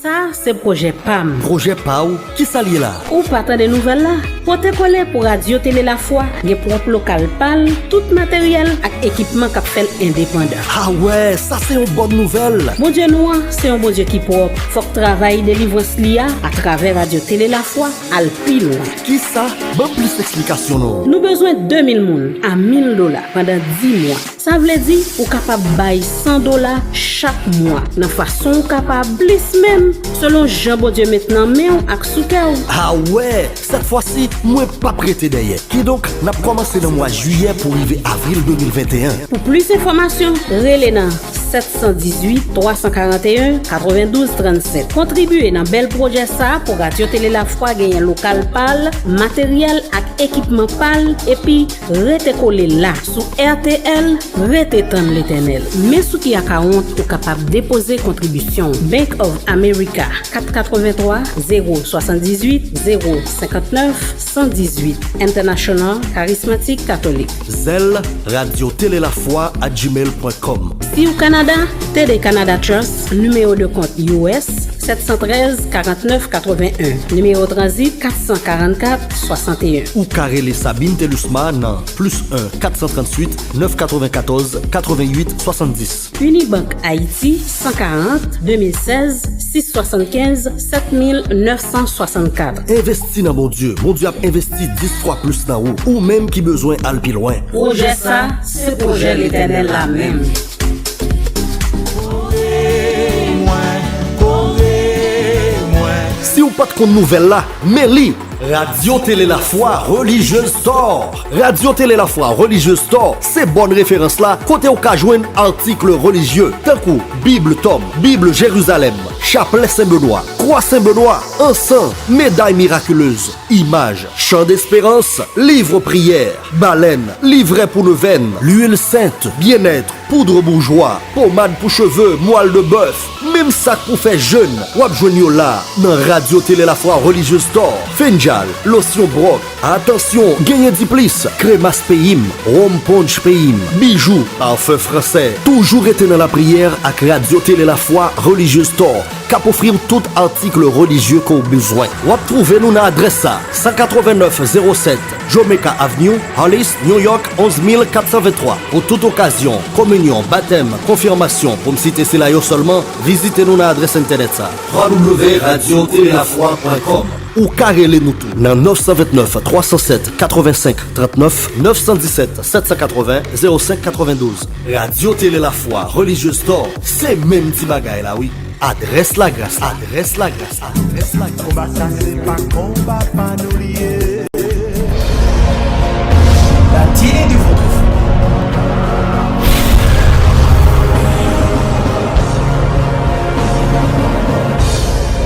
Ça, c'est projet PAM. Projet PAO, qui s'allie là? Ou pas tant de nouvelles là? Pour te coller pour Radio Télé Lafwa, des propres local PAL, tout matériel et équipement qui fait indépendant. Ah ouais, ça c'est une bonne nouvelle. Bon Dieu noir, c'est un bon Dieu qui propre. Faut que travail délivrance l'IA à travers Radio Télé Lafwa, al plus loin. Qui ça? Bon plus d'explications non. Nous besoin de 2000 moun à $1000 pendant 10 mois. Ça veut dire ou capable bailler $100 chaque mois. De façon capable plus même selon Jean Bodieu maintenant mais on ak soukaou. Ah ouais, cette fois-ci moi pas prêté derrière. Qui donc n'a commencé dans le mois juillet pour arriver avril 2021. Pour plus d'informations, relais dans 718 341 92 37. Contribuez dans bel projet ça pour Radio Télé Lafwa gagner local PAL, matériel ak équipement pâle et puis rete collé là sous RTL, rete tendre l'éternel. Mais sous qui a 40 ou capable déposer contribution Bank of America 483 078 059 118 International Charismatique Catholique. Zelle Radio Télé La Foi à gmail.com. Si au Canada, TD Canada Trust, numéro de compte US 713 49 81, numéro transit 444 61. Ou carré les Sabine Telusma dans +1 438 994 88 70. Unibank Haïti 140 2016 675 7964. Investi dans mon Dieu a investi 10 fois plus dans vous, ou même qui besoin al plus loin. Projet ça, c'est projet l'éternel la même. Si ou pas de compte nouvelle là, mais li, Radio Télé La Foi Religieuse Store. Radio Télé La Foi Religieuse Store, c'est bonne référence là, côté au cas joindre article religieux, d'un coup, Bible Tom, Bible Jérusalem, Chapelet Saint-Benoît, Croix Saint-Benoît, encens, médaille miraculeuse, images, chant d'espérance, livre prière, baleine, livret pour le veine, l'huile sainte, bien-être, poudre bourgeois, pommade pour cheveux, moelle de bœuf, même sac pour faire jeûne, wap joignot là, dans Radio Télé La Foi Religieuse Store, Fenjal, lotion broc, attention, gagné 10 plis, crémas payim, rhum punch payim, bijoux, parfum français, toujours été dans la prière avec Radio Télé La Foi Religieuse Store, cap offrir tout article religieux qu'on a besoin. Wap trouver nous dans l'adresse 18907 Jamaica Avenue, Hollis, New York 11423. Pour toute occasion, communion, baptême, confirmation, pour me citer cela seulement, visitez-nous dans l'adresse internet www.radiotelelafoi.com ou carrelez nous tout dans 929 307 85 39 917 780 05 92. Radio Télé La Foi Religieuse Store, c'est même petit bagaille là, oui. Adresse la grâce, adresse la grâce, adresse la grâce.